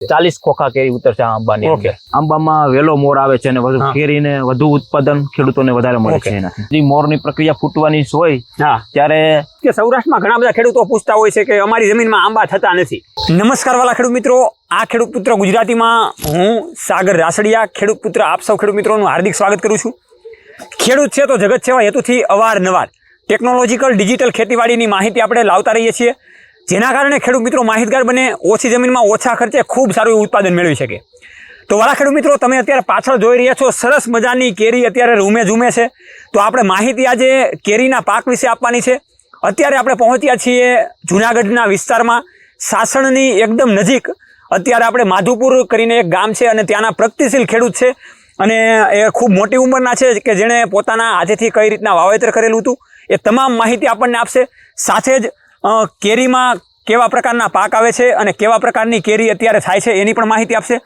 40 ખોખા કેરી ઉતરશે આ આંબાની અંદર. આંબામાં વેલો મોર આવે છે અને કેરીને વધુ ઉત્પાદન ખેડૂતોને વધારે મળે છે એનાથી. જે મોરની પ્રક્રિયા ફૂટવાની હોય ત્યારે કે સૌરાષ્ટ્રમાં ઘણા બધા ખેડૂતો પૂછતા હોય છે કે અમારી જમીનમાં આંબા થતા નથી. નમસ્કાર વાલા ખેડૂત મિત્રો, આ ખેડૂત પુત્ર ગુજરાતીમાં હું સાગર રાસડિયા ખેડૂત પુત્ર આપ સૌ ખેડૂત મિત્રોનું હાર્દિક સ્વાગત કરું છું. ખેડૂત છે તો જગત સેવા હેતુથી અવારનવાર ટેકનોલોજીકલ ડિજિટલ ખેતીવાડીની માહિતી આપણે લાવતા રહીએ છીએ, જેના કારણે ખેડૂત મિત્રો માહિતગાર બને, ઓછી જમીનમાં ઓછા ખર્ચે ખૂબ સારું એવું ઉત્પાદન મેળવી શકે. તો વાલા ખેડૂત મિત્રો, તમે અત્યારે પાછળ જોઈ રહ્યા છો સરસ મજાની કેરી અત્યારે ઝૂમે છે. તો આપણે માહિતી આજે કેરીના પાક વિશે આપવાની છે. અત્યારે આપણે પહોંચ્યા છીએ જૂનાગઢના વિસ્તારમાં, સાસણની એકદમ નજીક. અત્યારે આપણે માધુપુર કરીને એક ગામ છે અને ત્યાંના પ્રગતિશીલ ખેડૂત છે અને એ ખૂબ મોટી ઉંમરના છે કે જેણે પોતાના હાથેથી કઈ રીતના વાવેતર કરેલું હતું એ તમામ માહિતી આપણને આપશે. સાથે જ કેરીમાં કેવા પ્રકારના પાક આવે છે અને કેવા પ્રકારની કેરી અત્યારે થાય છે એની પણ માહિતી આપશે.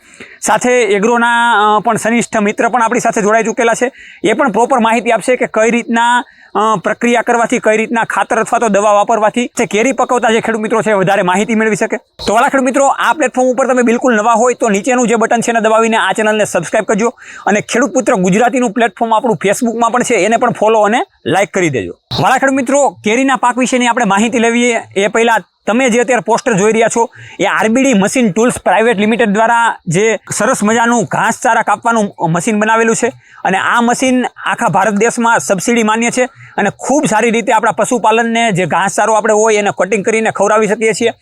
સાથે એગ્રોના પણ સનિષ્ઠ મિત્ર પણ આપણી સાથે જોડાઈ ચૂકેલા છે, એ પણ પ્રોપર માહિતી આપશે કે કઈ રીતના પ્રક્રિયા કરવાથી, કઈ રીતના ખાતર અથવા તો દવા વાપરવાથી કેરી પકવતા જે ખેડૂત મિત્રો છે વધારે માહિતી મેળવી શકે. તો વાલા ખેડૂત મિત્રો, આ પ્લેટફોર્મ ઉપર તમે બિલકુલ નવા હોય તો નીચેનું જે બટન છે એને દબાવીને આ ચેનલને સબસ્ક્રાઇબ કરજો અને ખેડૂત પુત્ર ગુજરાતીનું પ્લેટફોર્મ આપણું ફેસબુકમાં પણ છે, એને પણ ફોલો અને લાઇક કરી દેજો. વાલા ખેડૂત મિત્રો, કેરીના પાક વિશેની આપણે માહિતી લેવીએ એ પહેલા તમે જે અત્યારે પોસ્ટર જોઈ રહ્યા છો એ આરબીડી મશીન ટૂલ્સ પ્રાઇવેટ લિમિટેડ દ્વારા જે સરસ મજાનું ઘાસચારા કાપવાનું મશીન બનાવેલું છે અને આ મશીન આખા ભારત દેશમાં સબસિડી માન્ય છે અને ખૂબ સારી રીતે આપણા પશુપાલનને જે ઘાસચારો આપણે હોય એને કટિંગ કરીને ખવડાવી શકીએ છીએ,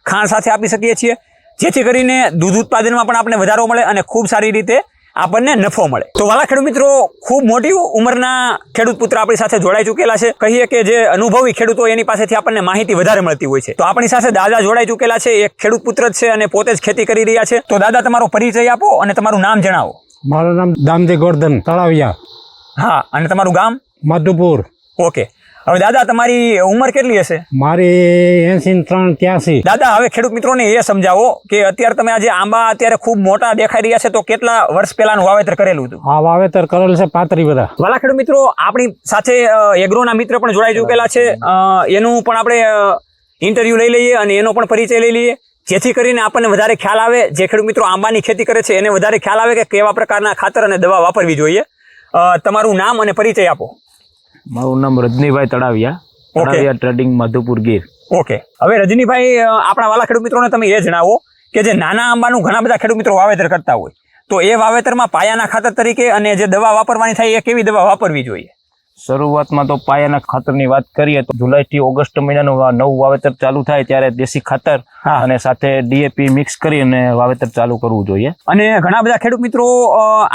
ખાણ સાથે આપી શકીએ છીએ, જેથી કરીને દૂધ ઉત્પાદનમાં પણ આપણે વધારો મળે અને ખૂબ સારી રીતે આપણને નફો મળે. તો વાલા ખેડૂત મિત્રો, ખૂબ મોટી ઉંમરના ખેડૂત પુત્ર આપણી સાથે જોડાઈ ચૂકેલા છે. કહીએ કે જે અનુભવી ખેડૂતો એની પાસેથી આપણને માહિતી વધારે મળતી હોય છે. તો આપણી સાથે દાદા જોડાઈ ચૂકેલા છે, એક ખેડૂત પુત્ર જ છે અને પોતે જ ખેતી કરી રહ્યા છે. તો દાદા, તમારો પરિચય આપો અને તમારું નામ જણાવો. મારું નામ દામજી ગોરધન તળાવિયા. હા, અને તમારું ગામ? માધુપુર. ઓકે. હવે દાદા, તમારી ઉંમર કેટલી હશે? મારી 83-83. દાદા, હવે ખેડૂત મિત્રોને એ સમજાવો કે અત્યારે તમે આજે આંબા અત્યારે ખૂબ મોટા દેખાઈ રહ્યા છે, તો કેટલા વર્ષ પહેલાનું વાવેતર કરેલું હતું? આ વાવેતર કરેલ છે 35 વર્ષ. વાલા ખેડૂત મિત્રો, આપણી સાથે એગ્રોના મિત્ર પણ જોડાઈ ચૂકેલા છે, એનું પણ આપણે ઇન્ટરવ્યુ લઈ લઈએ અને એનો પણ પરિચય લઈ લઈએ, જેથી કરીને આપણને વધારે ખ્યાલ આવે. જે ખેડૂત મિત્રો આંબાની ખેતી કરે છે એને વધારે ખ્યાલ આવે કે કેવા પ્રકારના ખાતર અને દવા વાપરવી જોઈએ. તમારું નામ અને પરિચય આપો. મારું નામ રજનીભાઈ તળાવિયા, ટ્રેડિંગ માધુપુર ગીર. ઓકે. હવે રજનીભાઈ, આપણા વાલા ખેડૂત મિત્રોને તમે એ જણાવો કે જે નાના આંબાનું ઘણા બધા ખેડૂત મિત્રો વાવેતર કરતા હોય, તો એ વાવેતરમાં પાયાના ખાતર તરીકે અને જે દવા વાપરવાની થાય એ કેવી દવા વાપરવી જોઈએ? શરૂઆતમાં તો પાયાના ખાતરની વાત કરીએ તો જુલાઈ થી ઓગસ્ટ મહિનાનું નવું વાવેતર ચાલુ થાય ત્યારે દેશી ખાતર અને સાથે ડીએપી મિક્સ કરી અને વાવેતર ચાલુ કરવું જોઈએ. અને ઘણા બધા ખેડૂત મિત્રો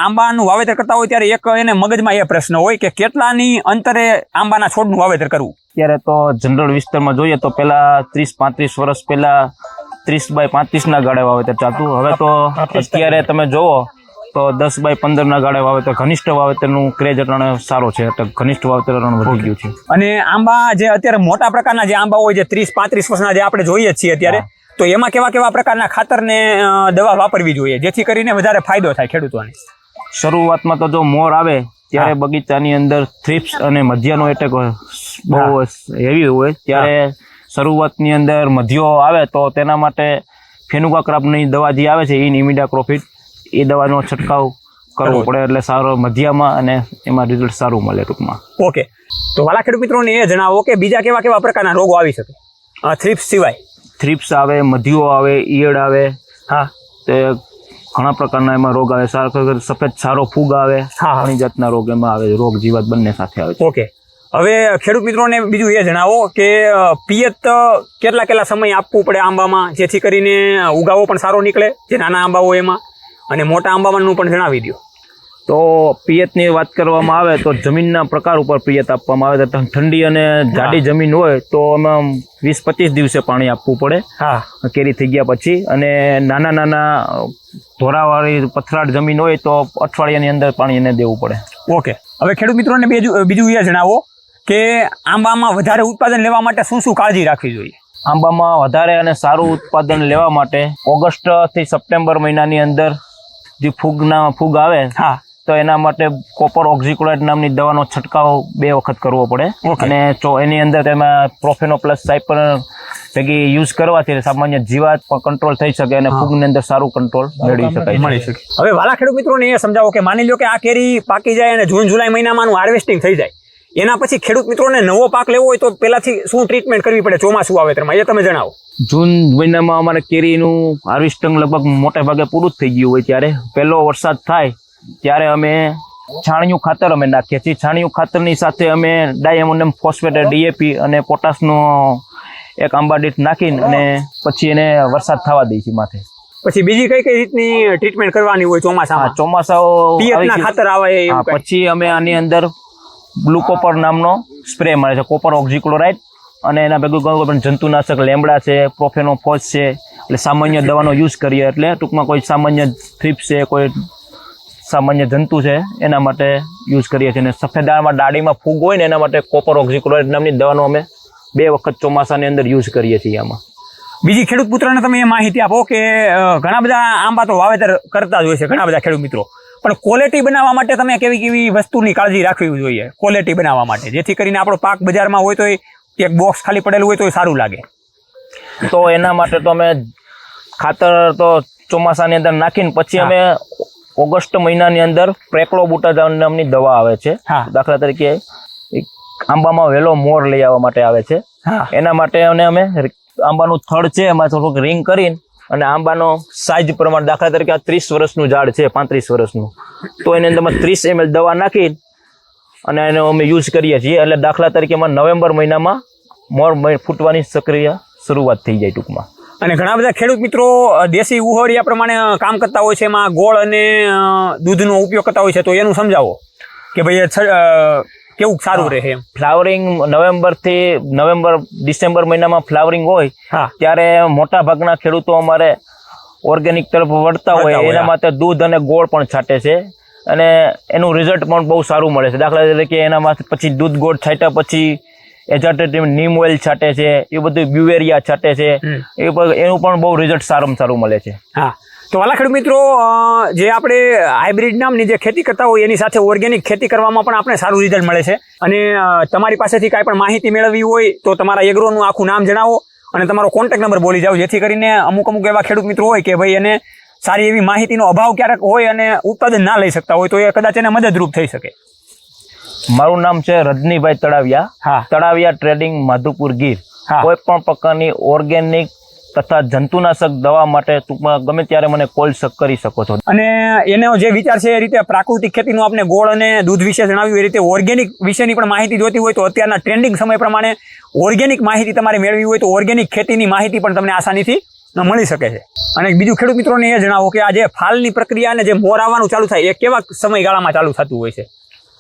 આંબાનું વાવેતર કરતા હોય ત્યારે એક એને મગજમાં એ પ્રશ્ન હોય કે કેટલાની અંતરે આંબાના છોડનું વાવેતર કરવું. ત્યારે તો જનરલ વિસ્તારમાં જોઈએ તો પેલા 30-35 વર્ષ પહેલા 30x35 ના ગાળે વાવેતર ચાલતું. હવે તો અત્યારે તમે જોવો તો 10x15 ના ગાળે વાવેતર, ઘનિષ્ઠ વાવેતરનું ક્રેઝ અટાણે સારો છે, ઘનિષ્ઠ વાવેતર વધી ગયું છે. અને આંબા જે અત્યારે મોટા પ્રકારના જે આંબા હોય, જે 30-35 વર્ષના જે આપણે જોઈએ છીએ અત્યારે, તો એમાં કેવા કેવા પ્રકારના ખાતરને દવા વાપરવી જોઈએ જેથી કરીને વધારે ફાયદો થાય ખેડૂતોને? શરૂઆતમાં તો જો મોર આવે ત્યારે બગીચાની અંદર થ્રિપ્સ અને મધ્યાનો એટેક બહુ હેવી હોય, ત્યારે શરૂઆતની અંદર મધ્યો આવે તો તેના માટે ફેનુકાક્રાપની દવા જે આવે છે ઇમિડાક્લોપ્રિડ, એ દવાનો છંટકાવ કરવો પડે એટલે સારો મધ્યમાં અને એમાં રિઝલ્ટ સારું મળે ટૂંકમાં. ઓકે. તો વાલા ખેડૂત મિત્રોને એ જણાવો કે બીજા કેવા કેવા પ્રકારના રોગો આવી શકે થ્રિપ્સ સિવાય? થ્રિપ્સ આવે, મધ્યો આવે, ઈયળ આવે. હા, તે ઘણા પ્રકારના એમાં રોગ આવે. સફેદ સારો ફૂગ આવે, ઘણી જાતના રોગ એમાં આવે, રોગ જીવાત બંને સાથે આવે છે. ઓકે. હવે ખેડૂત મિત્રોને બીજું એ જણાવો કે પિયત કેટલા સમય આપવું પડે આંબામાં જેથી કરીને ઉગાવો પણ સારો નીકળે, જે નાના આંબા હોય એમાં, અને મોટા આંબામાંનું પણ જણાવી દો. તો પિયતની વાત કરવામાં આવે તો જમીનના પ્રકાર ઉપર પિયત આપવામાં આવે. તો ઠંડી અને જાડી જમીન હોય તો એમાં 20-25 દિવસે પાણી આપવું પડે કેરી થઈ ગયા પછી, અને નાના ધોરાવાળી પથરાળ જમીન હોય તો અઠવાડિયાની અંદર પાણી એને દેવું પડે. ઓકે. હવે ખેડૂત મિત્રોને બીજું એ જણાવો કે આંબામાં વધારે ઉત્પાદન લેવા માટે શું શું કાળજી રાખવી જોઈએ? આંબામાં વધારે અને સારું ઉત્પાદન લેવા માટે ઓગસ્ટ થી સપ્ટેમ્બર મહિનાની અંદર જે ફૂગ આવે તો એના માટે કોપર ઓક્ઝીક્લોરાઇડ નામની દવાનો છંટકાવ 2 વખત કરવો પડે. અને એની અંદર તેમાં પ્રોફેનો પ્લસ સાયપર ભેગી યુઝ કરવાથી સામાન્ય જીવાત પણ કંટ્રોલ થઈ શકે અને ફૂગની અંદર સારું કંટ્રોલ મેળવી શકાય મળી શકે. હવે વાલા ખેડૂત મિત્રોને એ સમજાવો કે માની લો કે આ કેરી પાકી જાય અને જૂન જુલાઈ મહિનામાં હાર્વેસ્ટિંગ થઈ જાય, એના પછી ખેડૂત મિત્રોને નવો પાક લેવો હોય તો પહેલાથી શું ટ્રીટમેન્ટ કરવી પડે ચોમાસું વાવેતરમાં, એ તમે જણાવો. જૂન મહિનામાં અમારે કેરીનું હાર્વેસ્ટિંગ લગભગ મોટે ભાગે પૂરું જ થઈ ગયું હોય ત્યારે પહેલો વરસાદ થાય ત્યારે અમે છાણિયું ખાતર અમે નાખીએ છીએ. છાણિયું ખાતરની સાથે અમે ડાયમોનિયમ ફોસ્ફેટ, DAP અને પોટાશનો એક આંબા દીઠ નાખીને અને પછી એને વરસાદ થવા દઈએ છીએ માથે. પછી બીજી કઈ કઈ રીતની ટ્રીટમેન્ટ કરવાની હોય ચોમાસામાં? ચોમાસાઓ પિયતના ખાતર આવે એવું કંઈ? પછી અમે આની અંદર બ્લુ કોપર નામનો સ્પ્રે મળે છે, કોપર ઓક્ઝીક્લોરાઇડ, અને એના ભેગું જંતુનાશક લેમડા છે, પ્રોફેનોફોસ છે, એટલે સામાન્ય દવાનો યુઝ કરીએ. એટલે ટૂંકમાં કોઈ સામાન્ય થ્રીપ્સ છે, કોઈ સામાન્ય જંતુ છે એના માટે યુઝ કરીએ છીએ. અને સફેદ ડાળીમાં ફૂગ હોય ને એના માટે કોપર ઓક્ઝીક્લોરાઇડ નામની દવાનો અમે 2 વખત ચોમાસાની અંદર યુઝ કરીએ છીએ. આમાં બીજી ખેડૂત પુત્રને તમે એ માહિતી આપો કે ઘણા બધા આંબા તો વાવેતર કરતા જ હોય છે ઘણા બધા ખેડૂત મિત્રો, પણ ક્વોલિટી બનાવવા માટે તમે કેવી કેવી વસ્તુની કાળજી રાખવી જોઈએ ક્વોલિટી બનાવવા માટે, જેથી કરીને આપણો પાક બજારમાં હોય તો એક બોક્સ ખાલી પડેલું હોય તો સારું લાગે? તો એના માટે તો અમે ખાતર તો ચોમાસાની અંદર નાખીને પછી અમે ઓગસ્ટ મહિનાની અંદર પ્રેક્લોબુટાઝોન નામની દવા આવે છે. દાખલા તરીકે આંબામાં વહેલો મોર લઈ આવવા માટે આવે છે. એના માટે અમે આંબાનું થડ છે એમાં થોડુંક રિંગ કરીને અને આંબાનો સાઇઝ પ્રમાણે, દાખલા તરીકે આ 30 વર્ષનું ઝાડ છે, 35 વર્ષનું, તો એની અંદર 30 ml દવા નાખીને અને એનો અમે યુઝ કરીએ છીએ. એટલે દાખલા તરીકે નવેમ્બર મહિનામાં મોર ફૂટવાની સક્રિય શરૂઆત થઈ જાય ટૂંકમાં. અને ઘણા બધા ખેડૂત મિત્રો દેશી ઉહળિયા પ્રમાણે કામ કરતા હોય છે, એમાં ગોળ અને દૂધનો ઉપયોગ કરતા હોય છે, તો એનું સમજાવો કે ભાઈ કેવું સારું રહે એમ. ફ્લાવરિંગ નવેમ્બર ડિસેમ્બર મહિનામાં ફ્લાવરિંગ હોય ત્યારે મોટા ભાગના ખેડૂતો અમારે ઓર્ગેનિક તરફ વળતા હોય, એના માટે દૂધ અને ગોળ પણ છાંટે છે અને એનું રિઝલ્ટ પણ બહુ સારું મળે છે. દાખલા તરીકે એનામાંથી પછી દૂધ ગોળ છાંટ્યા પછી એઝાટેટિવ નીમ ઓઇલ છાંટે છે, એ બધું બ્યુવેરિયા છાંટે છે, એનું પણ બહુ રિઝલ્ટ સારું મળે છે. હા, તો વાલા ખેડૂત મિત્રો, જે આપણે હાઇબ્રિડ નામની જે ખેતી કરતા હોય એની સાથે ઓર્ગેનિક ખેતી કરવામાં પણ આપણે સારું રિઝલ્ટ મળે છે. અને તમારી પાસેથી કાંઈ પણ માહિતી મેળવવી હોય તો તમારા એગ્રોનું આખું નામ જણાવો અને તમારો કોન્ટેક્ટ નંબર બોલી જાઓ, જેથી કરીને અમુક એવા ખેડૂત મિત્રો હોય કે ભાઈ એને સારી એવી માહિતીનો અભાવ ક્યારેક હોય અને ઉત્પાદન ના લઈ શકતા હોય તો એ કદાચ એને મદદરૂપ થઈ શકે. મારું નામ છે રજનીભાઈ તળાવિયા, તળાવિયા ટ્રેડિંગ, માધુપુર, ગીર. કોઈ પણ પ્રકારની ઓર્ગેનિક તથા જંતુનાશક દવા માટે ટૂંકમાં ગમે ત્યારે મને કોલ કરી શકો છો. અને એનો જે વિચાર છે એ રીતે પ્રાકૃતિક ખેતીનું આપણે ગોળ અને દૂધ વિશે જણાવ્યું, એ રીતે ઓર્ગેનિક વિશેની પણ માહિતી જોતી હોય તો અત્યારના ટ્રેન્ડિંગ સમય પ્રમાણે ઓર્ગેનિક માહિતી તમારે મેળવી હોય તો ઓર્ગેનિક ખેતીની માહિતી પણ તમને આસાનીથી મળી શકે છે. અને બીજું ખેડૂત મિત્રોને એ જણાવો કે આ જે ફાલની પ્રક્રિયા અને જે મોર આવવાનું ચાલુ થાય એ કેવા સમયગાળામાં ચાલુ થતું હોય છે?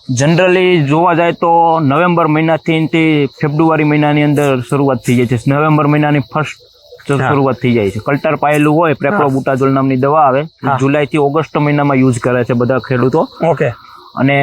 જનરલી જોવા જાય તો નવેમ્બર મહિનાથી ફેબ્રુઆરી મહિનાની અંદર શરૂઆત થઈ જાય છે. નવેમ્બર મહિનાની ફર્સ્ટ શરૂઆત થઈ જાય છે. કલ્ટર પાયેલું હોય, પ્રેક્લોબુટાઝોલ નામની દવા આવે, જુલાઈ થી ઓગસ્ટ મહિનામાં યુઝ કરે છે બધા ખેડૂતો. ઓકે. અને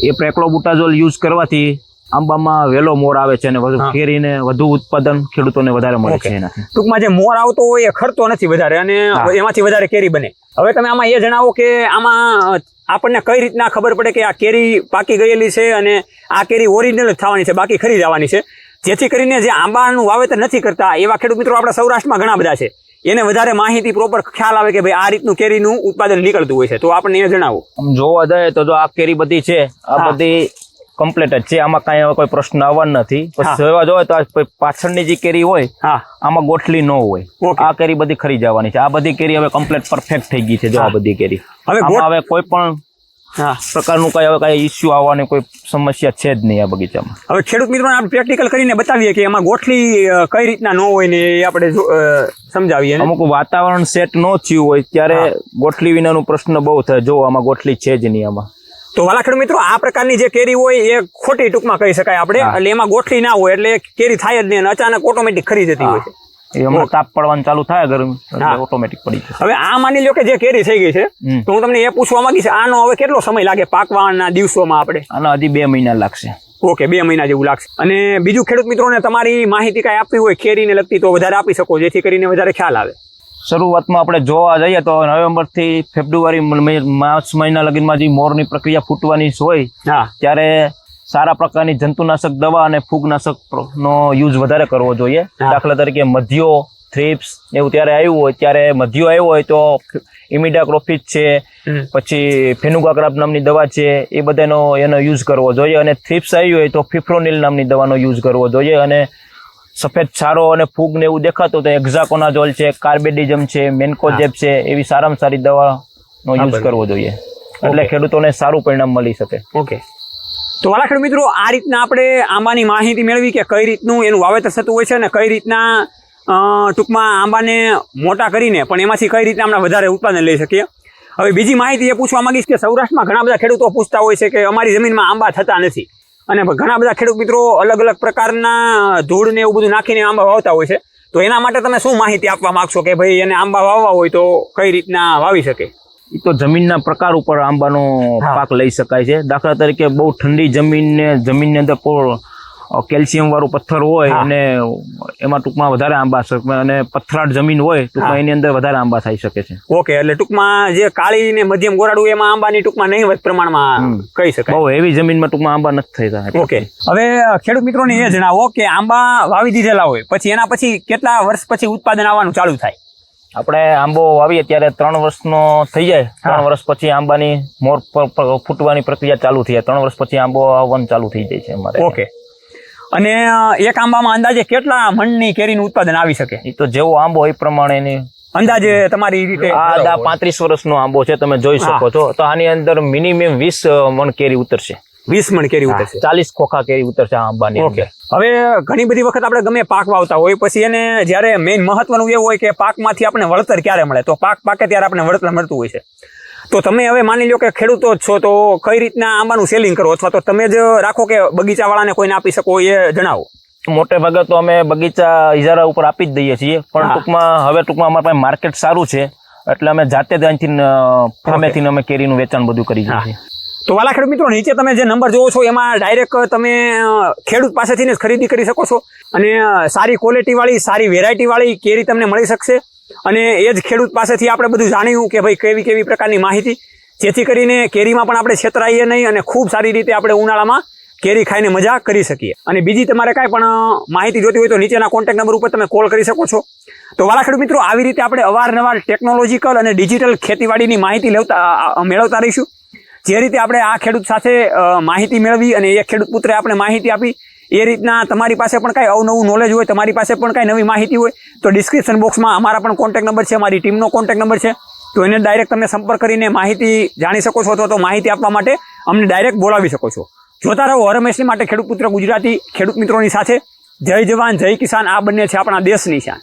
એ પ્રેક્લોબુટાઝોલ યુઝ કરવાથી આંબામાં વહેલો મોર આવે છે અને કેરીને વધુ ઉત્પાદન ખેડૂતોને વધારે મળે છે. ટૂંકમાં જે મોર આવતો હોય એ ખર્ચતો નથી વધારે અને એમાંથી વધારે કેરી બને. હવે તમે આમાં એ જણાવો કે આમાં આપણને કઈ રીતના ખબર પડે કે આ કેરી પાકી ગયેલી છે અને આ કેરી ઓરિજિનલ જ થવાની છે, બાકી ખરી જવાની છે, જેથી કરીને જે આંબાનું વાવેતર નથી કરતા એવા ખેડૂત મિત્રો આપણા સૌરાષ્ટ્રમાં ઘણા બધા છે, એને વધારે માહિતી પ્રોપર ખ્યાલ આવે કે ભાઈ આ રીતનું કેરીનું ઉત્પાદન નીકળતું હોય છે, તો આપણને એ જણાવો. જોવા જાય તો જો આ કેરી બધી છે, આ બધી કમ્પ્લીટ જ છે, આમાં કાંઈ કોઈ પ્રશ્ન આવવાનો નથી. પછી જોવા જોઈએ તો પાછળની જે કેરી હોય આમાં ગોઠલી ન હોય, આ કેરી બધી ખરી જવાની છે. આ બધી કેરી હવે કમ્પ્લીટ પરફેક્ટ થઈ ગઈ છે. જો આ બધી કેરી હવે કોઈ પણ પ્રકારનું કઈ ઇસ્યુ આવવાની કોઈ સમસ્યા છે જ નહીં આ બગીચામાં. હવે ખેડૂત મિત્રોને આપણે પ્રેક્ટિકલ કરીને બતાવીએ કે એમાં ગોઠલી કઈ રીતના ન હોય ને એ આપણે સમજાવીએ. અમુક વાતાવરણ સેટ ન થયું હોય ત્યારે ગોઠલી વિનાનું પ્રશ્ન બહુ થાય. જો આમાં ગોઠલી છે જ નહીં આમાં. તો વાલા ખેડૂત મિત્રો, આ પ્રકારની જે કેરી હોય એ ખોટી ટૂંકમાં કહી શકાય આપણે, એટલે એમાં ગોઠલી ના હોય એટલે કેરી થાય જ નહીં અને અચાનક ઓટોમેટિક ખરી જતી હોય છે. એમાં તાપ પડવાનું ચાલુ થાય ગરમી એટલે ઓટોમેટિક પડી જાય. હવે આ માની લો કે જે કેરી થઈ ગઈ છે તો હું તમને એ પૂછવા માંગીશ, આનો હવે કેટલો સમય લાગે પાકવાના દિવસોમાં? આપણે આનો હજી 2 મહિના લાગશે. ઓકે, 2 મહિના જેવું લાગશે. અને બીજું ખેડૂત મિત્રોને તમારી માહિતી કાંઈ આપવી હોય કેરીને લગતી તો વધારે આપી શકો, જેથી કરીને વધારે ખ્યાલ આવે. શરૂઆતમાં આપણે જોવા જઈએ તો નવેમ્બર થી ફેબ્રુઆરી માર્ચ મહિના લગીનમાં જે મોરની પ્રક્રિયા ફૂટવાની હોય ત્યારે સારા પ્રકારની જંતુનાશક દવા અને ફૂગનાશકનો યુઝ વધારે કરવો જોઈએ. દાખલા તરીકે મધ્યો, થ્રિપ્સ એવું ત્યારે આવ્યું હોય, ત્યારે મધ્યો આવ્યો હોય તો ઇમિડાક્લોપ્રિડ છે, પછી ફેનુગાક્રાપ નામની દવા છે, એ બધાનો એનો યુઝ કરવો જોઈએ. અને થ્રિપ્સ આવી હોય તો ફિપ્રોનિલ નામની દવાનો યુઝ કરવો જોઈએ. અને સફેદ છારો અને ફૂગ ને એવું દેખાતું તો એક્ઝાકોનાઝોલ છે, કાર્બેડિઝમ છે, મેન્કોજેબ છે, એવી સારામાં સારી દવાનો યુઝ કરવો જોઈએ. એટલે ખેડૂતોને સારું પરિણામ મળી શકે. ઓકે, તો વાલા ખેડૂત મિત્રો, આ રીતના આપણે આંબાની માહિતી મેળવી કે કઈ રીતનું એનું વાવેતર થતું હોય છે અને કઈ રીતના ટૂંકમાં આંબાને મોટા કરીને પણ એમાંથી કઈ રીતના આપણે વધારે ઉત્પાદન લઈ શકીએ. હવે બીજી માહિતી એ પૂછવા માંગીશ કે સૌરાષ્ટ્રમાં ઘણા બધા ખેડૂતો પૂછતા હોય છે કે અમારી જમીનમાં આંબા થતા નથી, અને ઘણા બધા ખેડૂત મિત્રો અલગ અલગ પ્રકારના ધૂળ ને એવું બધું નાખીને આંબા વાવતા હોય છે. તો એના માટે તમે શું માહિતી આપવા માંગશો કે ભાઈ એને આંબા વાવવા હોય તો કઈ રીતના વાવી શકે? એ તો જમીનના પ્રકાર ઉપર આંબાનો પાક લઈ શકાય છે. દાખલા તરીકે બહુ ઠંડી જમીનની અંદર કેલ્શિયમ વાળું પથ્થર હોય અને એમાં ટૂંકમાં વધારે આંબા શકે, અને પથરાળ જમીન હોય ટૂંકમાં એની અંદર વધારે આંબા થઈ શકે છે. ઓકે, એટલે ટૂંકમાં જે કાળી ને મધ્યમ ગોરાડું એમાં આંબાની ટૂંકમાં નહિવત પ્રમાણમાં કહી શકાય. બહુ એવી જમીનમાં ટૂંકમાં આંબા નથી થતા. ઓકે, હવે ખેડૂત મિત્રોને એ જણાવો કે આંબા વાવી દીધેલા હોય પછી એના પછી કેટલા વર્ષ પછી ઉત્પાદન આવવાનું ચાલુ થાય? આપણે આંબો વાવીએ ત્યારે 3 વર્ષનો થઈ જાય. 3 વર્ષ પછી આંબાની મોર ફૂટવાની પ્રક્રિયા ચાલુ થઈ જાય. 3 વર્ષ પછી આંબો આવવાનું ચાલુ થઈ જાય છે અમારે. ઓકે, અને એક આંબામાં અંદાજે કેટલા મણની કેરીનું ઉત્પાદન આવી શકે? એ તો જેવો આંબો એ પ્રમાણેની અંદાજે તમારી રીતે. આ 35 વર્ષનો આંબો છે, તમે જોઈ શકો છો. તો આની અંદર મિનિમમ 20 મણ કેરી ઉતરશે. 20 મણ કેરી ઉતરશે. 40 ખોખા કેરી ઉતરશે આ આંબાની. ઓકે, હવે ઘણી બધી વખત આપણે ગમે પાક વાવતા હોય પછી એને જ્યારે મેઇન મહત્વનું એવું હોય કે પાકમાંથી આપણે વળતર ક્યારે મળે, તો પાક પાકે ત્યારે આપણે વળતર મળતું હોય છે. તો તમે હવે માની લો કે ખેડૂતો જ છો, તો કઈ રીતના આંબાનું સેલિંગ કરો, અથવા તો તમે જ રાખો કે બગીચાવાળાને કોઈને આપી શકો, એ જણાવો. મોટે ભાગે તો અમે બગીચા ઇજારા ઉપર આપી જ દઈએ છીએ, પણ ટૂંકમાં અમારા પાસે માર્કેટ સારું છે એટલે અમે જાતે ત્યાંથી ફામેથી અમે કેરીનું વેચાણ બધું કરી દઈએ છીએ. તો વાલા ખેડૂત મિત્રો, નીચે તમે જે નંબર જોવો છો એમાં ડાયરેક્ટ તમે ખેડૂત પાસેથી જ ખરીદી કરી શકો છો, અને સારી ક્વોલિટી વાળી, સારી વેરાયટી વાળી કેરી તમને મળી શકશે. અને એ જ ખેડૂત પાસેથી આપણે બધું જાણ્યું કે ભાઈ કેવી કેવી પ્રકારની માહિતી, જેથી કરીને કેરીમાં પણ આપણે છેતરાઈએ નહીં અને ખૂબ સારી રીતે આપણે ઉનાળામાં કેરી ખાઈને મજા કરી શકીએ. અને બીજી તમારે કાંઈ પણ માહિતી જોતી હોય તો નીચેના કોન્ટેક્ટ નંબર ઉપર તમે કોલ કરી શકો છો. તો વાલા ખેડૂત મિત્રો, આવી રીતે આપણે અવારનવાર ટેકનોલોજીકલ અને ડિજિટલ ખેતીવાડીની માહિતી મેળવતા રહીશું. જે રીતે આપણે આ ખેડૂત સાથે માહિતી મેળવી અને એ ખેડૂત પુત્રે આપણે માહિતી આપી, એ રીતના તમારી પાસે પણ કાંઈ અવનવું નોલેજ હોય, તમારી પાસે પણ કાંઈ નવી માહિતી હોય તો ડિસ્ક્રિપ્શન બોક્સમાં અમારા પણ કોન્ટેક્ટ નંબર છે, અમારી ટીમનો કોન્ટેક્ટ નંબર છે. તો એને ડાયરેક્ટ તમે સંપર્ક કરીને માહિતી જાણી શકો છો, અથવા તો માહિતી આપવા માટે અમને ડાયરેક્ટ બોલાવી શકો છો. જોતા રહો હરમેશની માટે ખેડૂત પુત્ર ગુજરાતી ખેડૂત મિત્રોની સાથે. જય જવાન, જય કિસાન, આ બંને છે આપણા દેશની શાન.